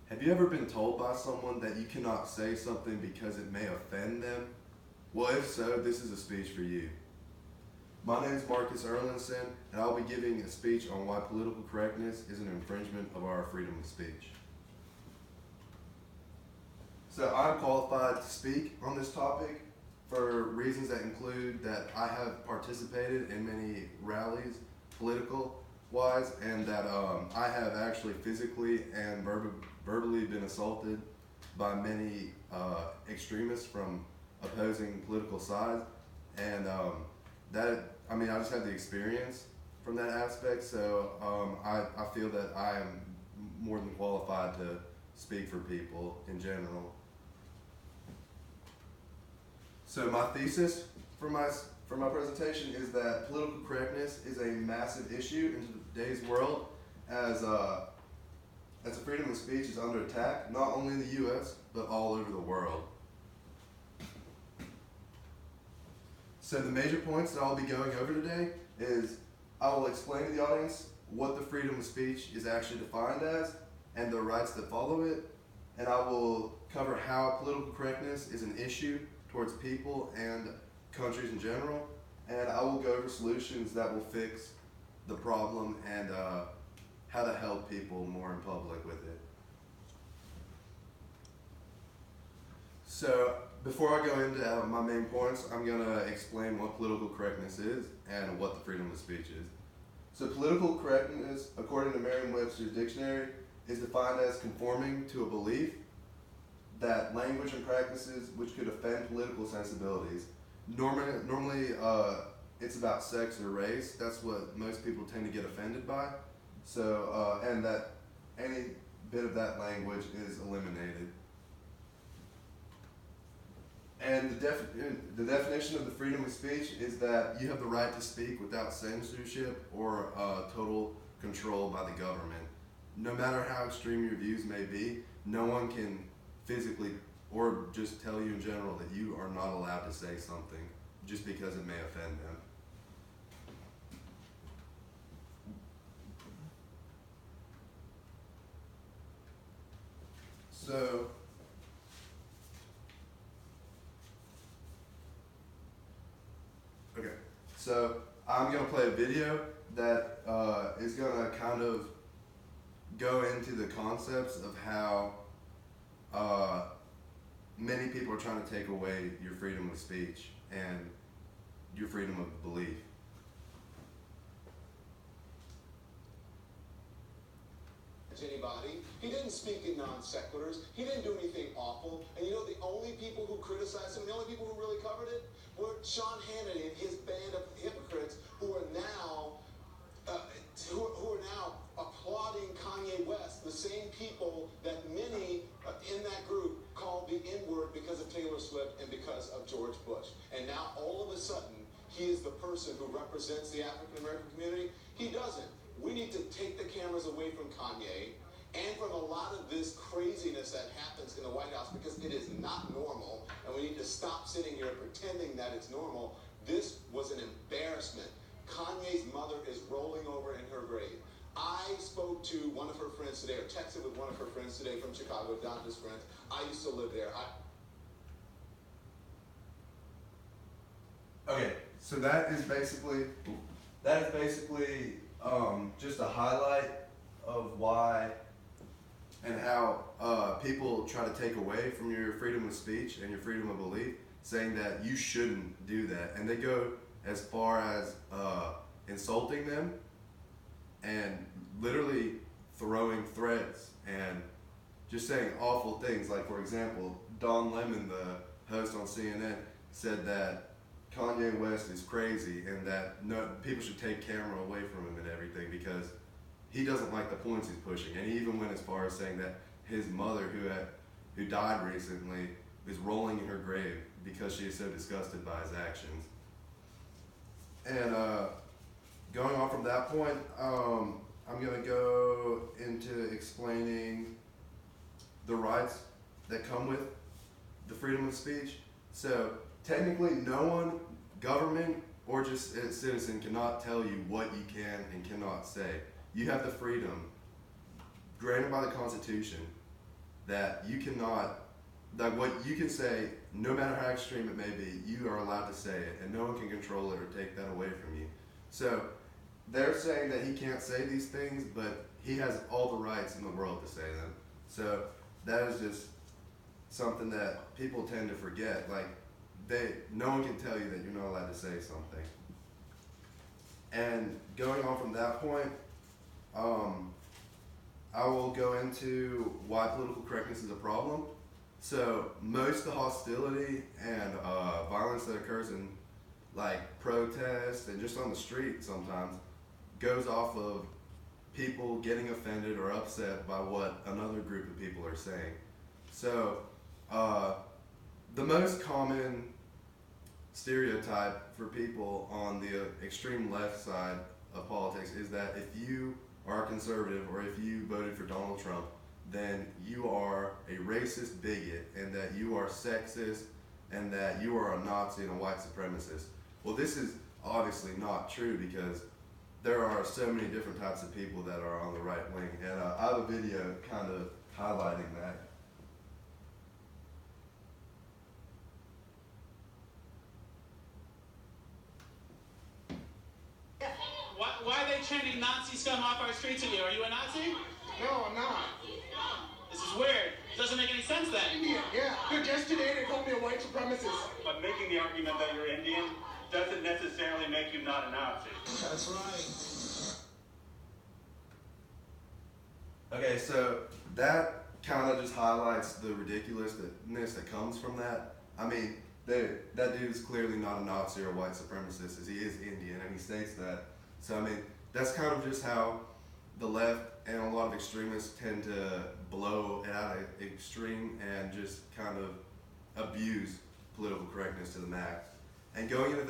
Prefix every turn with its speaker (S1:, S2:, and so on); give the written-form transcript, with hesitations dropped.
S1: Have you ever been told by someone that you cannot say something because it may offend them? Well, if so, this is a speech for you. My name is Markus Erlandsson, and I'll be giving a speech on why political correctness is an infringement of our freedom of speech. So I'm qualified to speak on this topic for reasons that include that I have participated in many rallies, political-wise, and that I have actually physically and verbally been assaulted by many extremists from opposing political sides, and I just have the experience from that aspect, so I feel that I am more than qualified to speak for people in general. So my thesis for my presentation is that political correctness is a massive issue in today's world as the freedom of speech is under attack, not only in the U.S., but all over the world. So the major points that I'll be going over today is I will explain to the audience what the freedom of speech is actually defined as and the rights that follow it, and I will cover how political correctness is an issue towards people and countries in general, and I will go over solutions that will fix the problem and how to help people more in public with it. So before I go into my main points, I'm going to explain what political correctness is and what the freedom of speech is. So political correctness, according to Merriam-Webster's dictionary, is defined as conforming to a belief that language and practices which could offend political sensibilities. Normally it's about sex or race. That's what most people tend to get offended by. So, and that any bit of that language is eliminated. And the definition of the freedom of speech is that you have the right to speak without censorship or total control by the government. No matter how extreme your views may be, no one can physically or just tell you in general that you are not allowed to say something just because it may offend them. So I'm going to play a video that is going to kind of go into the concepts of how many people are trying to take away your freedom of speech and your freedom of belief.
S2: Anybody. He didn't speak in non sequiturs. He didn't do anything awful. And you know the only people who criticized him, the only people who really covered it, were Sean Hannity and his band of hypocrites who are now applauding Kanye West, the same people that many in that group called the N-word because of Taylor Swift and because of George Bush. And now all of a sudden, he is the person who represents the African American community. He doesn't. We need to take the cameras away from Kanye and from a lot of this craziness that happens in the White House because it is not normal, and we need to stop sitting here pretending that it's normal. This was an embarrassment. Kanye's mother is rolling over in her grave. I spoke to one of her friends today, or texted with one of her friends today from Chicago, Donna's friends. I used to live there.
S1: Okay, so that is basically just a highlight of why and how people try to take away from your freedom of speech and your freedom of belief, saying that you shouldn't do that. And they go as far as insulting them and literally throwing threats and just saying awful things. Like, for example, Don Lemon, the host on CNN, said that Kanye West is crazy and that people should take camera away from him and everything because he doesn't like the points he's pushing. And he even went as far as saying that his mother, who died recently, is rolling in her grave because she is so disgusted by his actions. And going on from that point, I'm going to go into explaining the rights that come with the freedom of speech. So technically, no one, government, or just a citizen cannot tell you what you can and cannot say. You have the freedom granted by the Constitution that you cannot, that what you can say, no matter how extreme it may be, you are allowed to say it, and no one can control it or take that away from you. So they're saying that he can't say these things, but he has all the rights in the world to say them. So that is just something that people tend to forget. Like, no one can tell you that you're not allowed to say something. And going on from that point, I will go into why political correctness is a problem. So most of the hostility and violence that occurs in like protests and just on the street sometimes goes off of people getting offended or upset by what another group of people are saying. So the most common stereotype for people on the extreme left side of politics is that if you are a conservative or if you voted for Donald Trump, then you are a racist bigot and that you are sexist and that you are a Nazi and a white supremacist. Well, this is obviously not true because there are so many different types of people that are on the right wing, and I have a video kind of highlighting that.
S3: Why are they chanting Nazi scum off our streets at you? Are you a Nazi?
S4: No, I'm not.
S3: This is weird. Doesn't make any sense then.
S4: Indian, yeah. But yesterday they called me a white supremacist.
S5: But making the argument that you're Indian doesn't necessarily make you not a Nazi.
S4: That's right.
S1: Okay, so that kind of just highlights the ridiculousness that comes from that. I mean, that dude is clearly not a Nazi or a white supremacist, as he is Indian, and he states that. So, I mean, that's kind of just how the left and a lot of extremists tend to blow it out of extreme and just kind of abuse political correctness to the max. And going into that